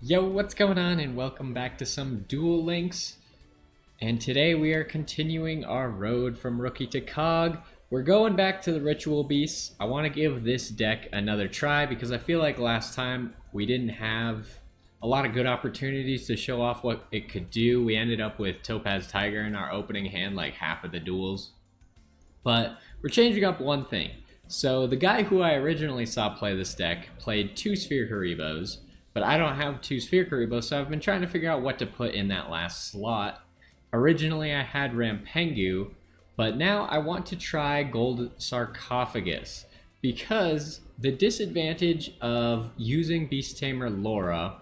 Yo, what's going on, and welcome back to some Duel Links. And today we are continuing our road from Rookie to KOG. We're going back to the Ritual Beasts. I want to give this deck another try because I feel like last time we didn't have a lot of good opportunities to show off what it could do. We ended up with Topaz Tiger in our opening hand like half of the duels. But we're changing up one thing. So the guy who I originally saw play this deck played 2 Sphere Haribos, but I don't have 2 Sphere Haribos, so I've been trying to figure out what to put in that last slot. Originally I had Rampengu, but now I want to try Gold Sarcophagus, because the disadvantage of using Beast Tamer Lara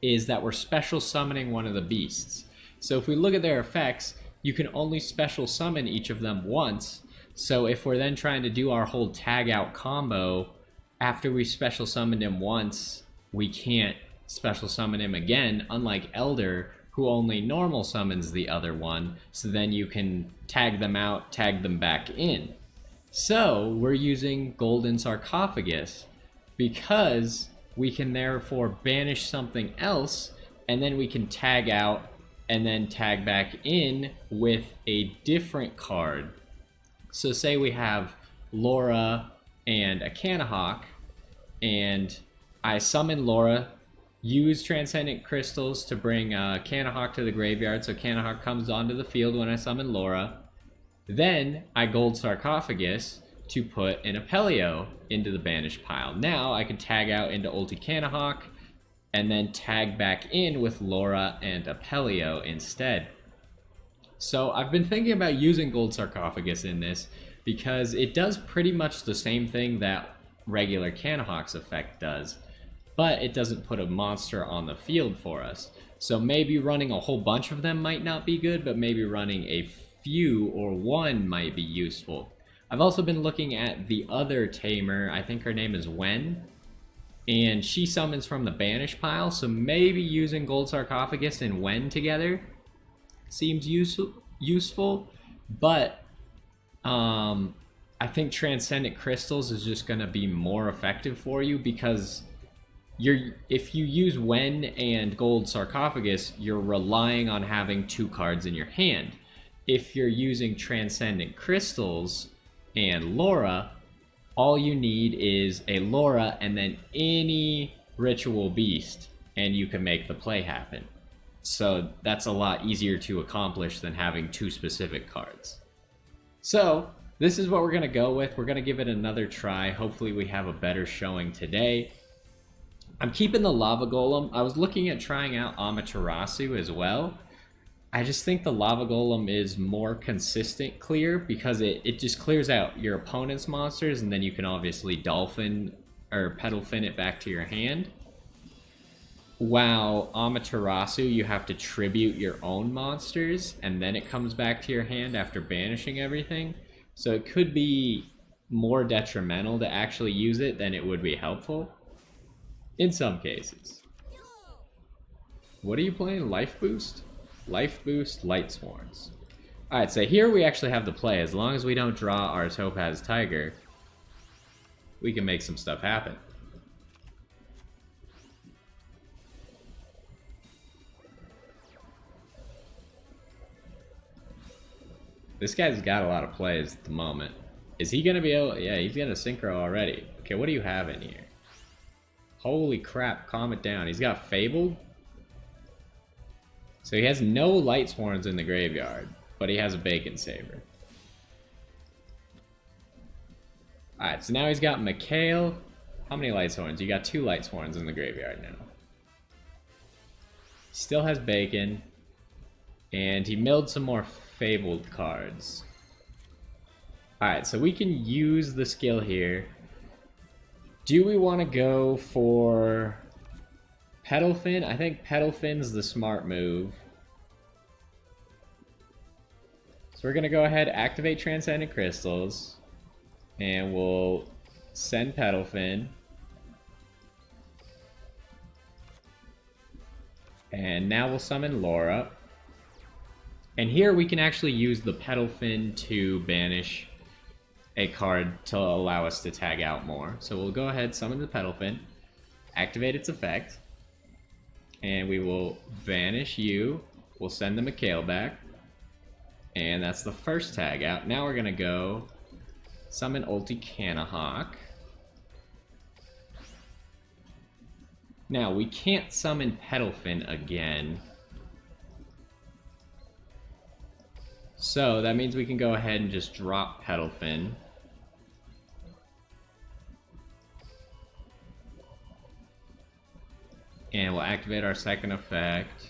is that we're special summoning one of the beasts. So if we look at their effects, you can only special summon each of them once. So if we're then trying to do our whole tag out combo, after we special summoned him once, we can't special summon him again, unlike Elder, who only normal summons the other one, so then you can tag them out, tag them back in. So we're using Golden Sarcophagus because we can therefore banish something else, and then we can tag out and then tag back in with a different card. So say we have Lara and a Canahawk, and I summon Lara, use Transcendent Crystals to bring Canahawk to the graveyard, so Canahawk comes onto the field when I summon Lara. Then I Gold Sarcophagus to put an Apelio into the banished pile. Now I can tag out into Ulti Canahawk, and then tag back in with Lara and Apelio instead. So I've been thinking about using Gold Sarcophagus in this because it does pretty much the same thing that regular Canahawk's effect does, but it doesn't put a monster on the field for us. So maybe running a whole bunch of them might not be good, but maybe running a few or one might be useful. I've also been looking at the other tamer, I think her name is Wen, and she summons from the banish pile, so maybe using Gold Sarcophagus and Wen together seems useful, but I think Transcendent Crystals is just going to be more effective for you, because if you use Wen and Gold Sarcophagus, you're relying on having 2 cards in your hand. If you're using Transcendent Crystals and Lara, all you need is a Lara and then any Ritual Beast, and you can make the play happen. So that's a lot easier to accomplish than having 2 specific cards. So this is what we're going to go with. We're going to give it another try. Hopefully we have a better showing today. I'm keeping the Lava Golem. I was looking at trying out Amaterasu as well. I just think the Lava Golem is more consistent clear because it just clears out your opponent's monsters, and then you can obviously Dolphin or Petal Fin it back to your hand. While Amaterasu, you have to tribute your own monsters, and then it comes back to your hand after banishing everything. So it could be more detrimental to actually use it than it would be helpful in some cases. What are you playing? Life Boost? Life Boost, Light Sworns. Alright, so here we actually have the play. As long as we don't draw our Topaz Tiger, we can make some stuff happen. This guy's got a lot of plays at the moment. Is he going to be able... Yeah, he's got a Synchro already. Okay, what do you have in here? Holy crap, calm it down. He's got Fabled? So he has no Light Sworns in the graveyard, but he has a Bacon Saber. Alright, so now he's got Mikhail. How many Light Sworns? You got 2 Light Sworns in the graveyard now. Still has Bacon. And he milled some more Fabled cards. Alright, so we can use the skill here. Do we want to go for Petal Fin? I think Petal Fin's the smart move. So we're going to go ahead, activate Transcendent Crystals, and we'll send Petal Fin. And now we'll summon Lara. And here we can actually use the Petal Fin to banish a card to allow us to tag out more. So we'll go ahead, summon the Petal Fin, activate its effect, And we will banish you. We'll send the Mikhail back. And that's the first tag out. Now we're gonna go summon Ulti Canahawk. Now, we can't summon Petalfin again. So, that means we can go ahead and just drop Petalfin. And we'll activate our second effect.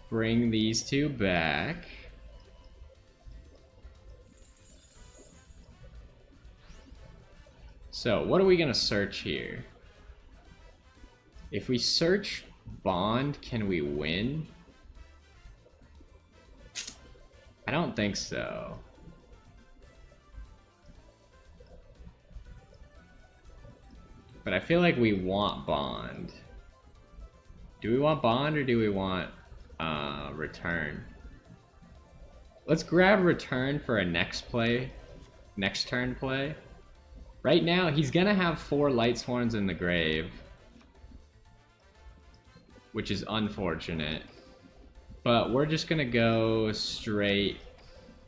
Bring these two back. So, what are we gonna search here? If we search Bond, can we win? I don't think so. But I feel like we want Bond. Do we want Bond or do we want Return? Let's grab Return for a next turn play. Right now, he's gonna have 4 Light Sworns in the grave, which is unfortunate. But we're just gonna go straight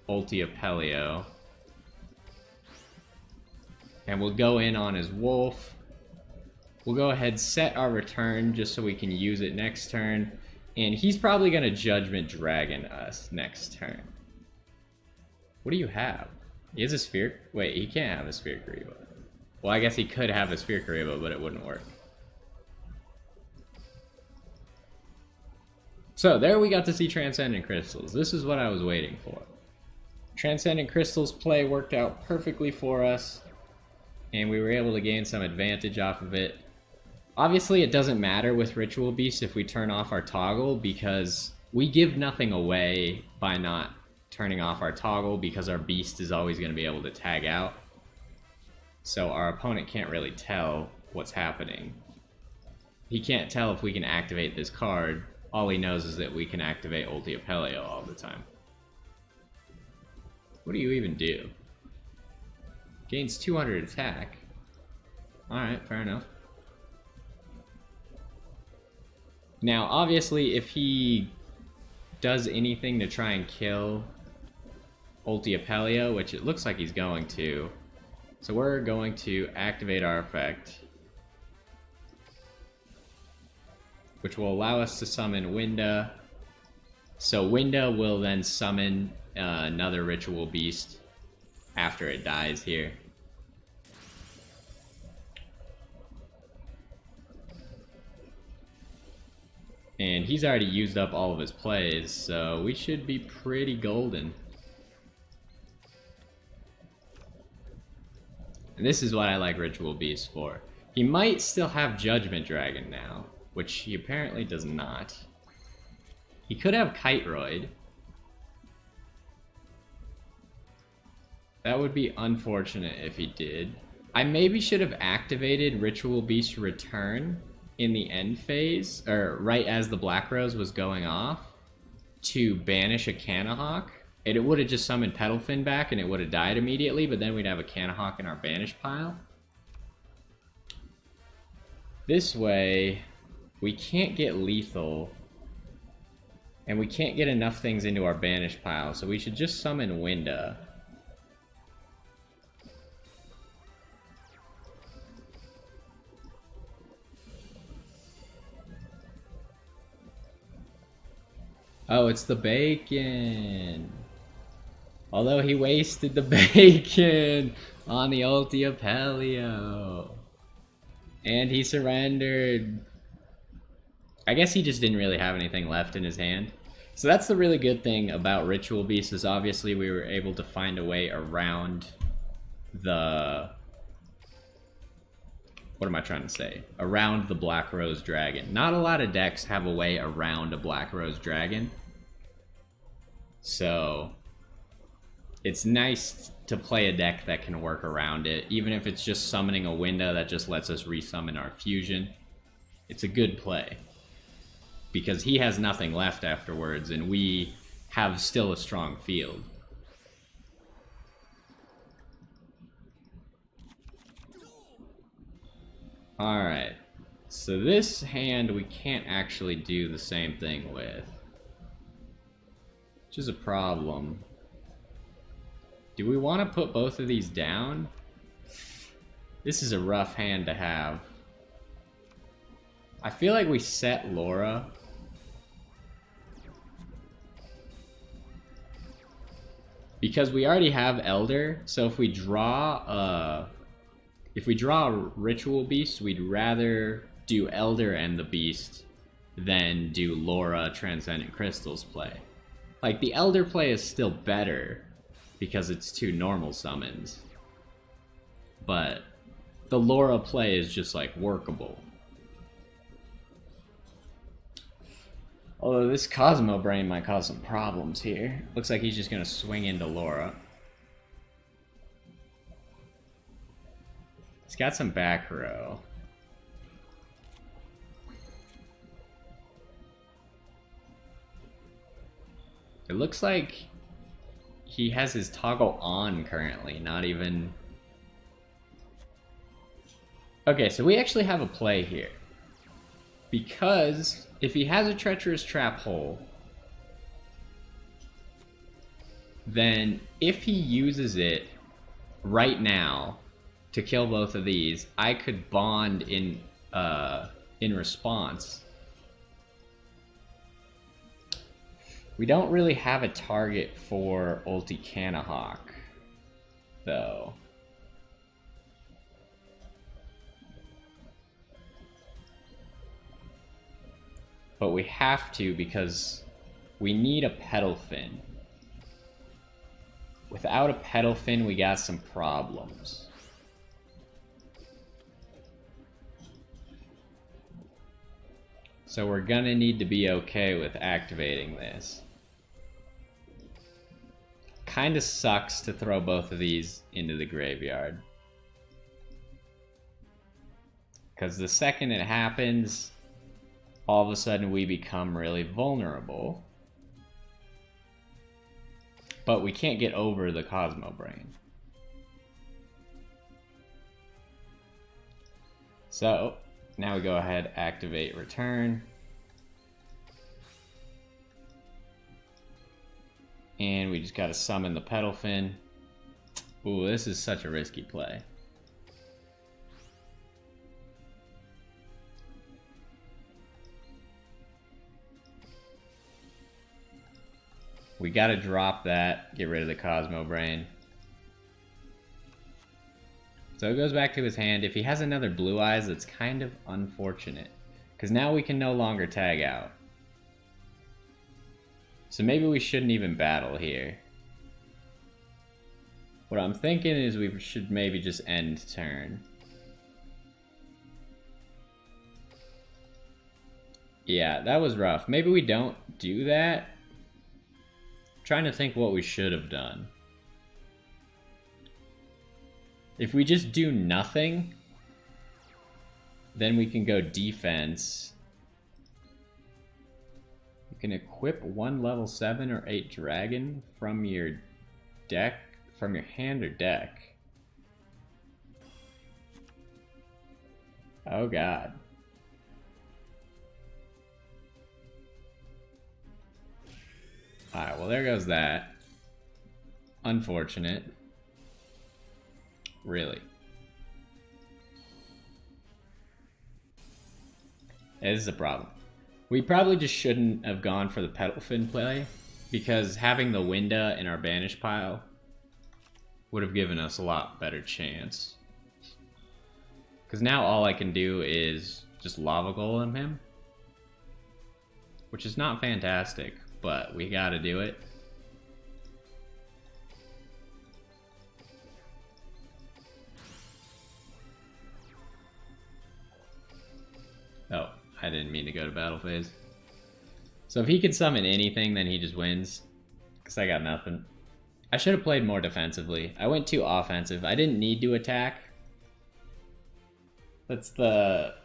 Ulti Apelio. And we'll go in on his Wolf. We'll go ahead, set our Return just so we can use it next turn. And he's probably gonna Judgment Dragon us next turn. What do you have? He has a Sphere? Wait, he can't have a Sphere Kariba. Well, I guess he could have a Sphere Kariba, but it wouldn't work. So, there we got to see Transcendent Crystals. This is what I was waiting for. Transcendent Crystals play worked out perfectly for us, and we were able to gain some advantage off of it. Obviously, it doesn't matter with Ritual Beast if we turn off our toggle, because we give nothing away by not turning off our toggle, because our Beast is always going to be able to tag out. So our opponent can't really tell what's happening. He can't tell if we can activate this card. All he knows is that we can activate Ulti Apelio all the time. What do you even do? Gains 200 attack. Alright, fair enough. Now, obviously, if he does anything to try and kill Ulti Apelio, which it looks like he's going to, so we're going to activate our effect, which will allow us to summon Winda. So Winda will then summon another Ritual Beast after it dies here. And he's already used up all of his plays, so we should be pretty golden. And this is what I like Ritual Beast for. He might still have Judgment Dragon now, which he apparently does not. He could have Kiteroid. That would be unfortunate if he did. I maybe should have activated Ritual Beast Return in the end phase, or right as the Black Rose was going off, to banish a Canahawk. And it would have just summoned Petalfin back and it would have died immediately, but then we'd have a Canahawk in our banish pile. This way, we can't get lethal, and we can't get enough things into our banish pile, so we should just summon Winda. Oh, it's the bacon. Although he wasted the bacon on the Ulti Apelio. And he surrendered. I guess he just didn't really have anything left in his hand. So that's the really good thing about Ritual Beast, is obviously we were able to find a way around the... What am I trying to say? Around the Black Rose Dragon. Not a lot of decks have a way around a Black Rose Dragon. So it's nice to play a deck that can work around it, even if it's just summoning a Winda that just lets us resummon our fusion. It's a good play, because he has nothing left afterwards, and we have still a strong field. Alright. So this hand we can't actually do the same thing with, which is a problem. Do we want to put both of these down? This is a rough hand to have. I feel like we set Lara. Because we already have Elder, so if we draw a Ritual Beast, we'd rather do Elder and the Beast than do Lara Transcendent Crystals play. Like, the Elder play is still better because it's 2 normal summons. But the Lara play is just, like, workable. Although this Cosmo Brain might cause some problems here. Looks like he's just gonna swing into Lara. He's got some back row. It looks like he has his toggle on currently, not even... Okay, so we actually have a play here. Because if he has a Treacherous Trap Hole, then if he uses it right now to kill both of these, I could bond in response. We don't really have a target for Ulti Canahawk, though. But we have to because we need a Petal Fin. Without a Petal Fin, we got some problems. So we're gonna need to be okay with activating this. Kinda sucks to throw both of these into the graveyard. Because the second it happens, all of a sudden we become really vulnerable. But we can't get over the Cosmo Brain. So, now we go ahead, activate return. And we just gotta summon the Petal Fin. Ooh, this is such a risky play. We gotta drop that, get rid of the Cosmo Brain. So it goes back to his hand. If he has another Blue Eyes, that's kind of unfortunate. Because now we can no longer tag out. So maybe we shouldn't even battle here. What I'm thinking is we should maybe just end turn. Yeah, that was rough. Maybe we don't do that. Trying to think what we should have done. If we just do nothing, then we can go defense. You can equip 1 level 7 or 8 dragon from your deck, from your hand or deck. Oh god. Alright, well there goes that. Unfortunate. Really. This is a problem. We probably just shouldn't have gone for the Petal Fin play, because having the Winda in our banish pile would have given us a lot better chance. Because now all I can do is just Lava Golem him, which is not fantastic, but we gotta do it. Oh, I didn't mean to go to battle phase. So if he can summon anything, then he just wins. Because I got nothing. I should have played more defensively. I went too offensive. I didn't need to attack. That's the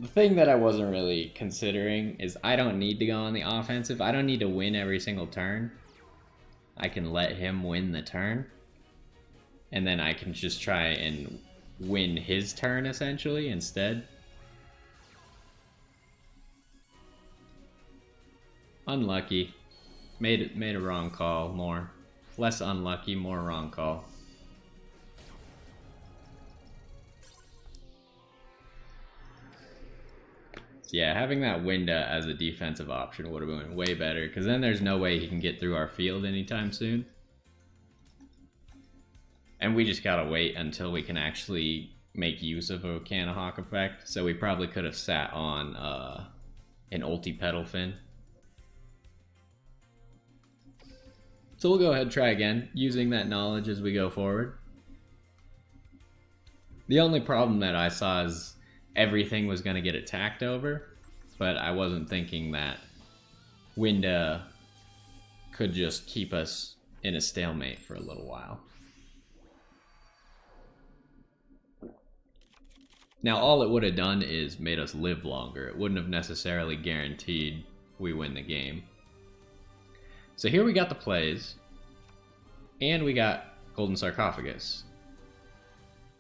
thing that I wasn't really considering, is I don't need to go on the offensive. I don't need to win every single turn. I can let him win the turn. And then I can just try and win his turn, essentially, instead. Unlucky. Made a wrong call. More. Less unlucky, more wrong call. So yeah, having that Winda as a defensive option would have been way better, because then there's no way he can get through our field anytime soon. And we just gotta wait until we can actually make use of a Canahawk effect. So we probably could have sat on an ulti Petal Fin. So we'll go ahead and try again, using that knowledge as we go forward. The only problem that I saw is everything was going to get attacked over, but I wasn't thinking that Winda could just keep us in a stalemate for a little while. Now, all it would have done is made us live longer. It wouldn't have necessarily guaranteed we win the game. So here we got the plays, and we got Golden Sarcophagus.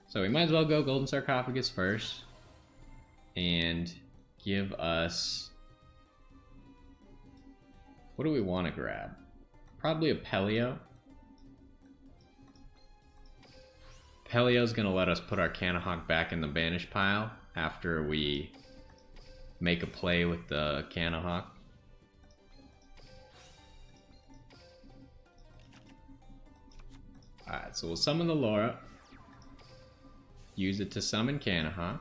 So we might as well go Golden Sarcophagus first, and give us... what do we want to grab? Probably a Pelio. Pelio's going to let us put our Canahawk back in the banish pile after we make a play with the Canahawk. Alright, so we'll summon the Lara. Use it to summon Canahawk.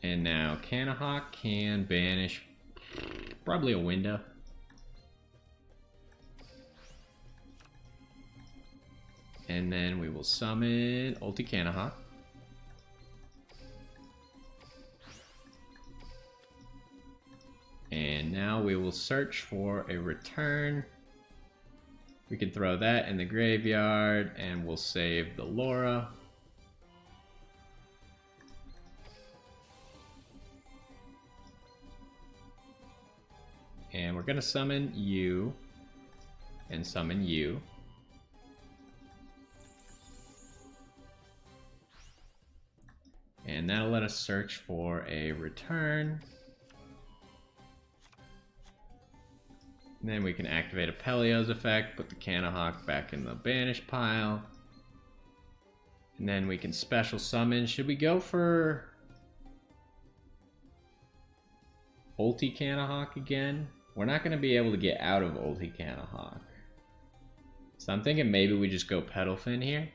And now Canahawk can banish probably a Winda. And then we will summon ulti Canahawk. And now we will search for a return. We can throw that in the graveyard, and we'll save the Lara. And we're gonna summon you, and summon you. And that'll let us search for a return. And then we can activate a Pelio's effect, put the Canahawk back in the banish pile. And then we can special summon. Should we go for ulti Canahawk again? We're not going to be able to get out of ulti Canahawk. So I'm thinking maybe we just go Petal Fin here.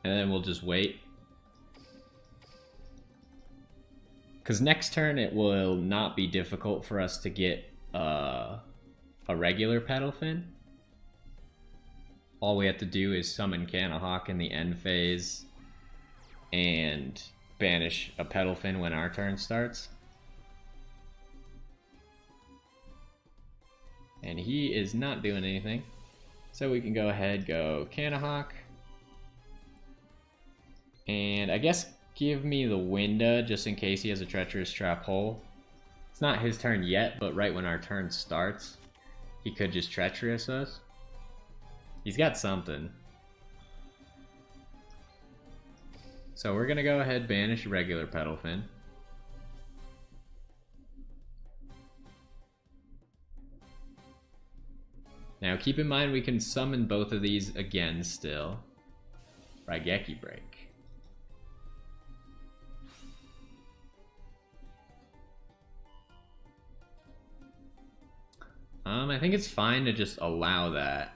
And then we'll just wait. Because next turn it will not be difficult for us to get a regular Petal Fin. All we have to do is summon Canahawk in the end phase and banish a Petal Fin when our turn starts. And he is not doing anything. So we can go ahead, go Canahawk. And I guess give me the Winda just in case he has a Treacherous Trap Hole. It's not his turn yet, but right when our turn starts, he could just Treacherous us. He's got something. So we're gonna go ahead, banish regular Petal Fin. Now keep in mind we can summon both of these again still. Raigeki Break. I think it's fine to just allow that.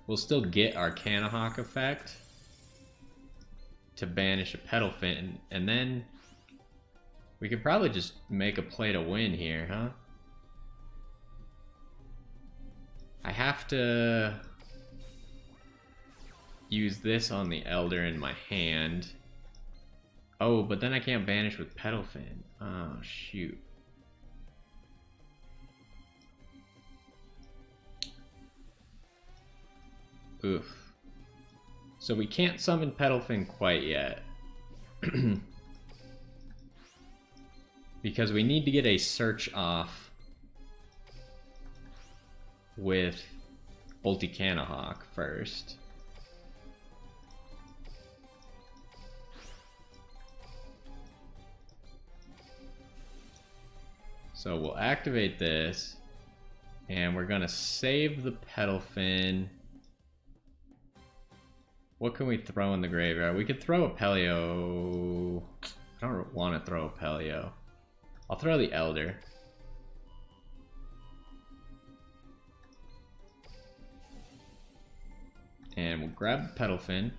We'll still get our Canahawk effect to banish a Petal Fin, and then we could probably just make a play to win here, huh? I have to use this on the Elder in my hand. Oh, but then I can't banish with Petal Fin. Oh, shoot. Oof. So we can't summon Petal Fin quite yet. Because we need to get a search off with ulti Canahawk first. So we'll activate this, and we're gonna save the Petal Fin. What can we throw in the graveyard? We could throw a Pelio. I don't want to throw a Pelio. I'll throw the Elder. And we'll grab the Petal Fin.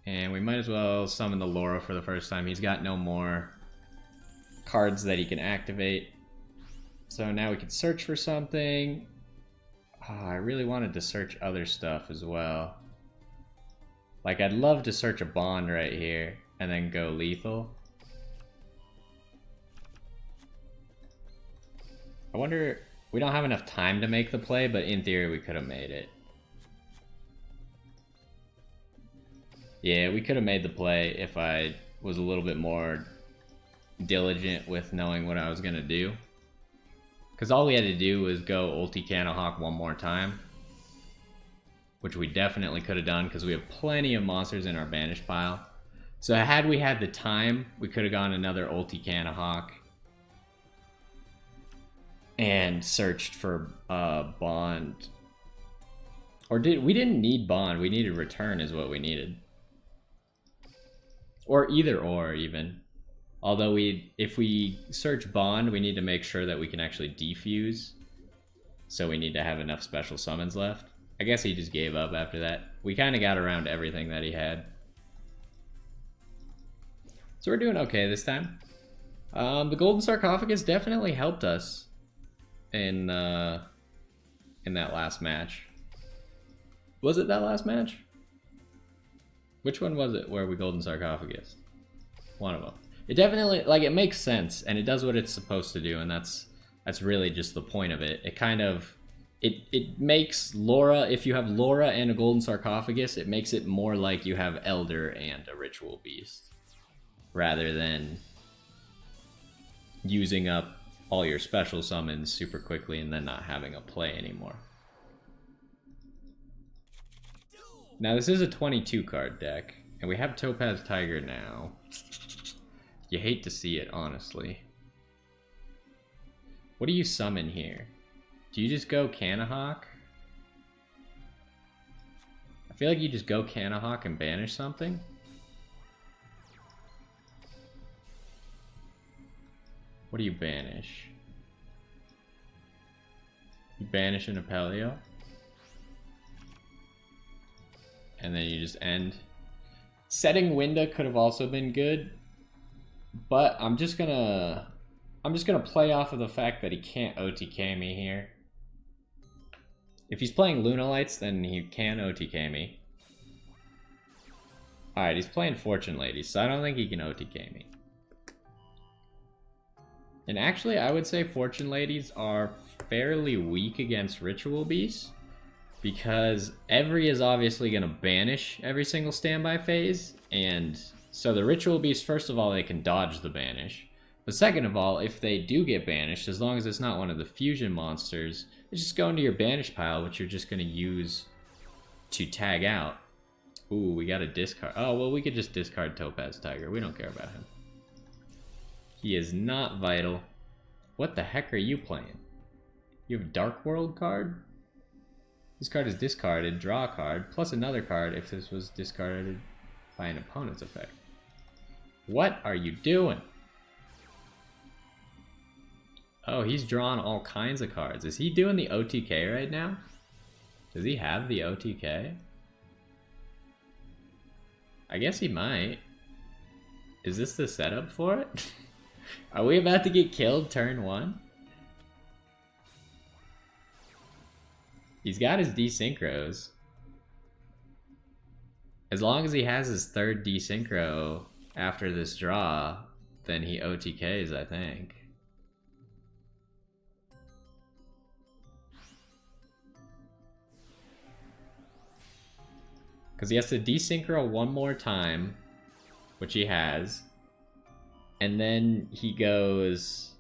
And we might as well summon the Lara for the first time. He's got no more cards that he can activate. So now we can search for something. Oh, I really wanted to search other stuff as well. Like, I'd love to search a Bond right here and then go lethal. I wonder, we don't have enough time to make the play, but in theory we could have made it. Yeah, we could have made the play if I was a little bit more diligent with knowing what I was gonna do. Because all we had to do was go ulti Canahawk one more time, which we definitely could have done because we have plenty of monsters in our banish pile. So had we had the time, we could have gone another ulti Canahawk and searched for Bond. Or we didn't need Bond, we needed Return is what we needed. Or either or even. Although if we search Bond, we need to make sure that we can actually defuse. So we need to have enough special summons left. I guess he just gave up after that. We kind of got around everything that he had. So we're doing okay this time. The Golden Sarcophagus definitely helped us in that last match. Was it that last match? Which one was it where we Golden Sarcophagus? One of them. It definitely, like, it makes sense, and it does what it's supposed to do, and that's really just the point of it. It kind of, it makes Lara, if you have Lara and a Golden Sarcophagus, it makes it more like you have Elder and a Ritual Beast, rather than using up all your special summons super quickly and then not having a play anymore. Now this is a 22 card deck, and we have Topaz Tiger now. You hate to see it, honestly. What do you summon here? Do you just go Canahawk? I feel like you just go Canahawk and banish something. What do you banish? You banish an Apelio? And then you just end. Setting Winda could have also been good. But I'm just gonna play off of the fact that he can't OTK me here. If he's playing Lunalights, then he can OTK me. Alright, he's playing Fortune Ladies, so I don't think he can OTK me. And actually, I would say Fortune Ladies are fairly weak against Ritual Beasts, because Every is obviously gonna banish every single standby phase, and so the Ritual Beasts, first of all, they can dodge the banish. But second of all, if they do get banished, as long as it's not one of the fusion monsters, it's just going to your banish pile, which you're just going to use to tag out. Ooh, we got a discard. Oh, well, we could just discard Topaz Tiger. We don't care about him. He is not vital. What the heck are you playing? You have a Dark World card? This card is discarded. Draw a card, plus another card if this was discarded by an opponent's effect. What are you doing? Oh, he's drawn all kinds of cards. Is he doing the OTK right now? Does he have the OTK? I guess he might. Is this the setup for it? Are we about to get killed turn one? He's got his desynchros. As long as he has his third desynchro after this draw, then he OTKs, I think. Because he has to desynchro one more time, which he has. And then he goes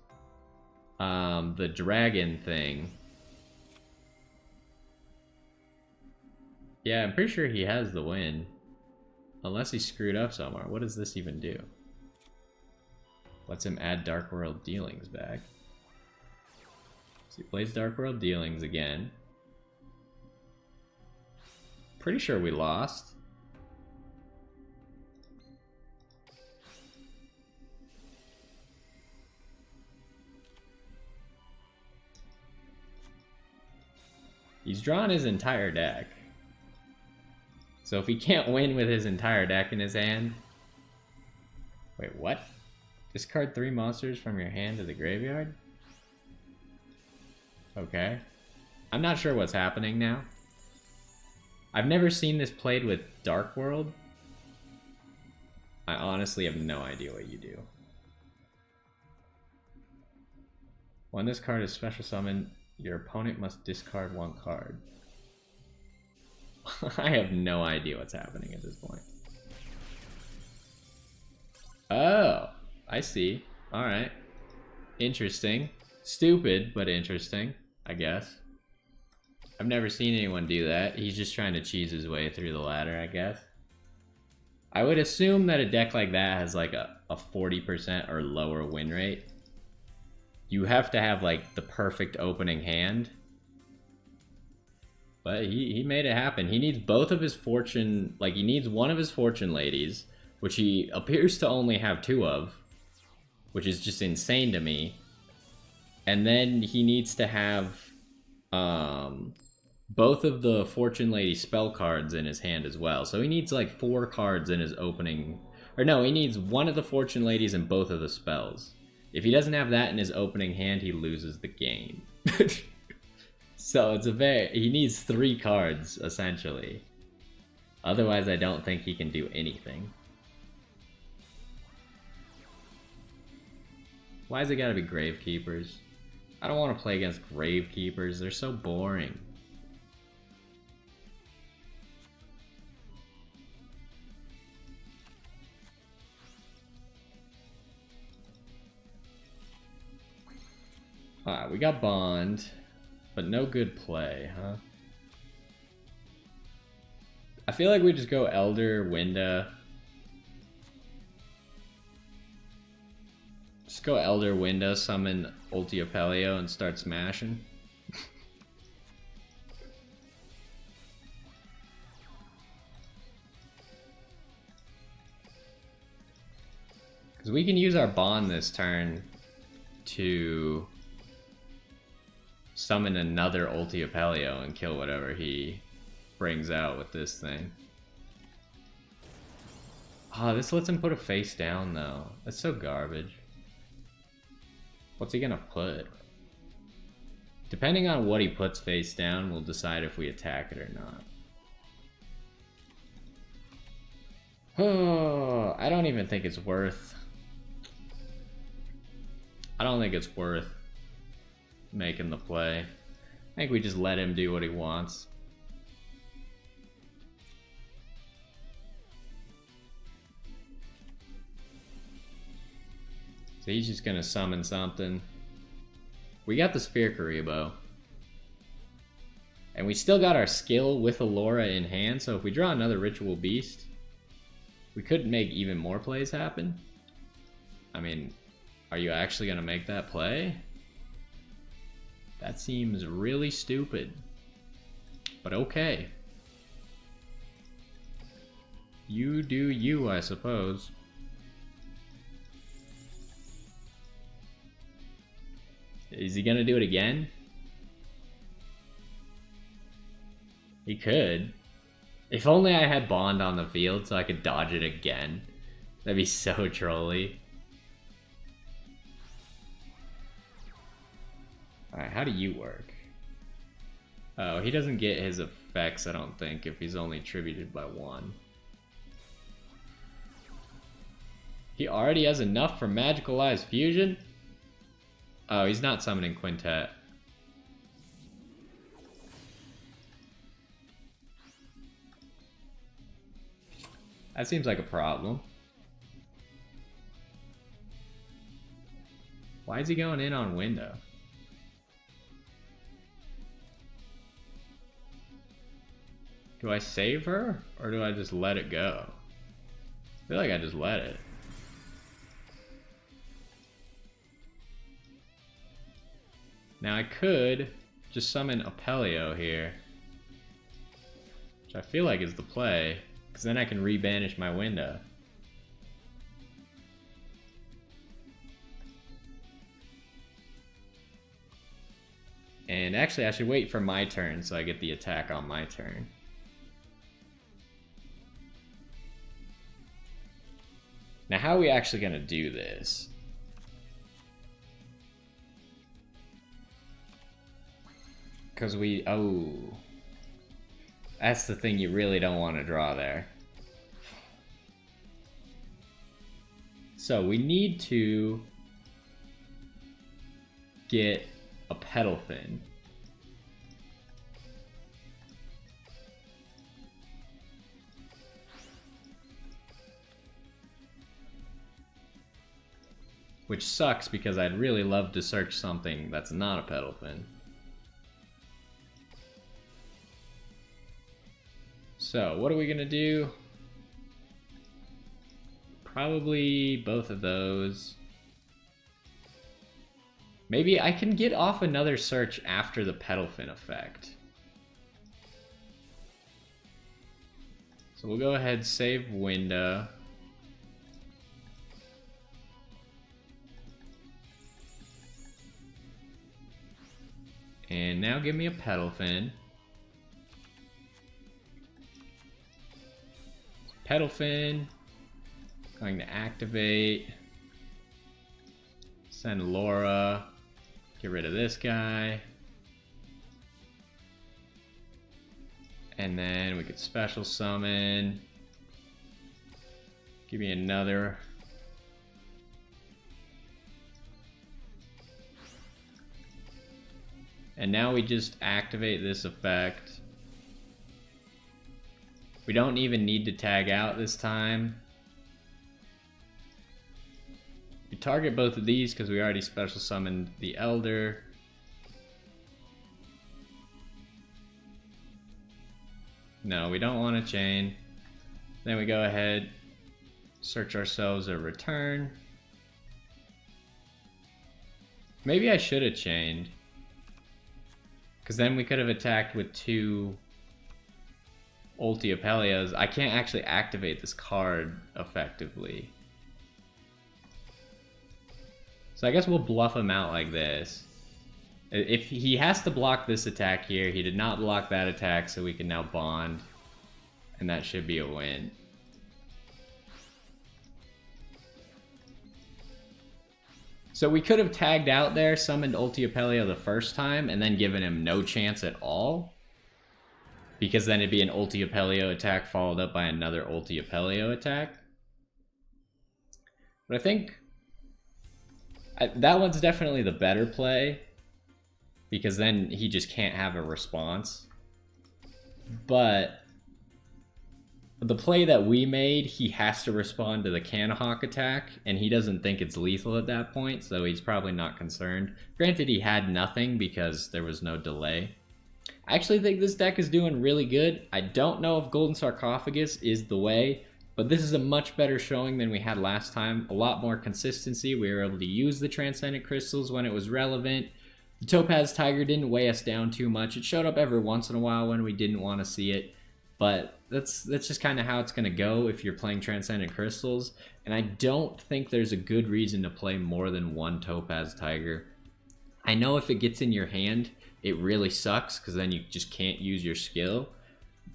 the dragon thing. Yeah, I'm pretty sure he has the win. Unless he screwed up somewhere. What does this even do? Lets him add Dark World Dealings back. So he plays Dark World Dealings again. Pretty sure we lost. He's drawn his entire deck. So if he can't win with his entire deck in his hand... Wait, what? Discard 3 monsters from your hand to the graveyard? Okay. I'm not sure what's happening now. I've never seen this played with Dark World. I honestly have no idea what you do. When this card is special summoned, your opponent must discard 1 card. I have no idea what's happening at this point. Oh, I see. Alright. Interesting. Stupid, but interesting, I guess. I've never seen anyone do that. He's just trying to cheese his way through the ladder, I guess. I would assume that a deck like that has like a 40% or lower win rate. You have to have like the perfect opening hand. But he made it happen. He needs both of his fortune, like he needs one of his fortune ladies, which he appears to only have 2 of, which is just insane to me. And then he needs to have both of the fortune lady spell cards in his hand as well. So he needs like 4 cards in his opening, or no, he needs one of the fortune ladies and both of the spells. If he doesn't have that in his opening hand, he loses the game. So it's he needs 3 cards, essentially. Otherwise, I don't think he can do anything. Why has it gotta be Gravekeepers? I don't want to play against Gravekeepers, they're so boring. Alright, we got Bond. But no good play, huh? I feel like we just go Elder, Winda. Just go Elder, Winda, summon Ultiapelio, and start smashing. Because we can use our Bond this turn to summon another Ultiapelio and kill whatever he brings out with this thing. Oh, this lets him put a face down though. That's so garbage. What's he gonna put? Depending on what he puts face down, we'll decide if we attack it or not. Oh, I don't even think it's worth... I don't think it's worth making the play. I think we just let him do what he wants. So he's just gonna summon something. We got the Sphere Karibo. And we still got our skill with a Lara in hand, so if we draw another Ritual Beast, we could make even more plays happen. I mean, are you actually gonna make that play? That seems really stupid. But okay. You do you, I suppose. Is he gonna do it again? He could. If only I had Bond on the field so I could dodge it again. That'd be so trolly. Alright, how do you work? Oh, he doesn't get his effects, I don't think, if he's only attributed by 1. He already has enough for Magicalized Fusion? Oh, he's not summoning Quintet. That seems like a problem. Why is he going in on Window? Do I save her, or do I just let it go? I feel like I just let it. Now I could just summon Apelio here, which I feel like is the play, because then I can rebanish my window. And actually I should wait for my turn so I get the attack on my turn. Now how are we actually going to do this? Because oh. That's the thing you really don't want to draw there. So we need to get a pedal fin. Which sucks because I'd really love to search something that's not a pedal fin. So, what are we gonna do? Probably both of those. Maybe I can get off another search after the pedal fin effect. So we'll go ahead, save window. And now give me a pedal fin. Pedal fin. Going to activate. Send Lara. Get rid of this guy. And then we could special summon. Give me another. And now we just activate this effect. We don't even need to tag out this time. We target both of these because we already special summoned the Elder. No, we don't want to chain. Then we go ahead, search ourselves a return. Maybe I should have chained, because then we could have attacked with two Ulti Apelios. I can't actually activate this card effectively. So I guess we'll bluff him out like this. If he has to block this attack here, he did not block that attack, so we can now bond. And that should be a win. So we could have tagged out there, summoned Ulti Apelio the first time, and then given him no chance at all. Because then it'd be an Ulti Apelio attack followed up by another Ulti Apelio attack. But I think that one's definitely the better play, because then he just can't have a response. But the play that we made, he has to respond to the Canahawk attack, and he doesn't think it's lethal at that point, so he's probably not concerned. Granted, he had nothing because there was no delay. I actually think this deck is doing really good. I don't know if Golden Sarcophagus is the way, but this is a much better showing than we had last time. A lot more consistency. We were able to use the Transcendent Crystals when it was relevant. The Topaz Tiger didn't weigh us down too much. It showed up every once in a while when we didn't want to see it. But that's just kind of how it's going to go if you're playing Transcendent Crystals. And I don't think there's a good reason to play more than one Topaz Tiger. I know if it gets in your hand, it really sucks because then you just can't use your skill.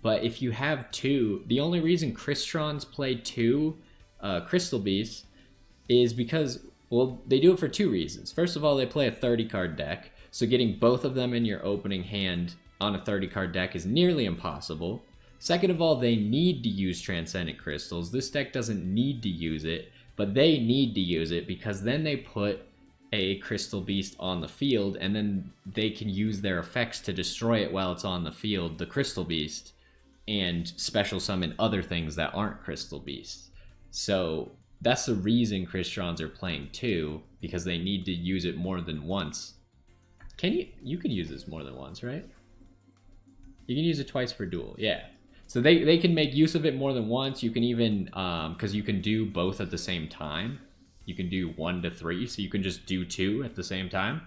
But if you have two, the only reason Crystron's play two Crystal Beasts is because, well, they do it for two reasons. First of all, they play a 30-card deck, so getting both of them in your opening hand on a 30-card deck is nearly impossible. Second of all, they need to use Transcendent Crystals. This deck doesn't need to use it, but they need to use it because then they put a Crystal Beast on the field, and then they can use their effects to destroy it while it's on the field, the Crystal Beast, and special summon other things that aren't Crystal Beasts. So that's the reason Crystron's are playing two, because they need to use it more than once. You can use this more than once, right? You can use it twice per duel, yeah. So they can make use of it more than once. You can even, because you can do both at the same time. You can do 1 to 3, so you can just do 2 at the same time.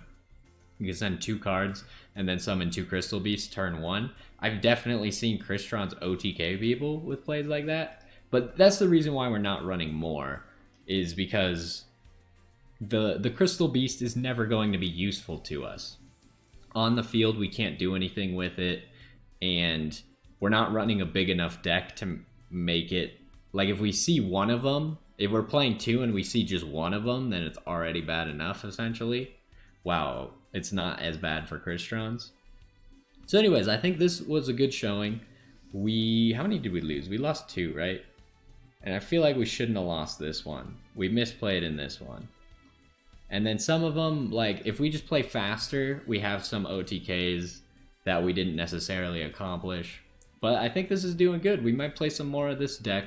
You can send 2 cards and then summon 2 Crystal Beasts turn 1. I've definitely seen Crystron's OTK people with plays like that. But that's the reason why we're not running more, is because the Crystal Beast is never going to be useful to us. On the field, we can't do anything with it, and we're not running a big enough deck to make it... Like, if we see one of them, if we're playing 2 and we see just one of them, then it's already bad enough, essentially. Wow, it's not as bad for Crystron's. So anyways, I think this was a good showing. How many did we lose? We lost 2, right? And I feel like we shouldn't have lost this one. We misplayed in this one. And then some of them, like, if we just play faster, we have some OTKs that we didn't necessarily accomplish. But I think this is doing good. We might play some more of this deck,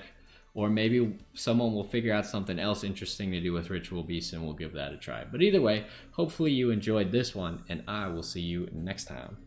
or maybe someone will figure out something else interesting to do with Ritual Beast and we'll give that a try. But either way, hopefully you enjoyed this one, and I will see you next time.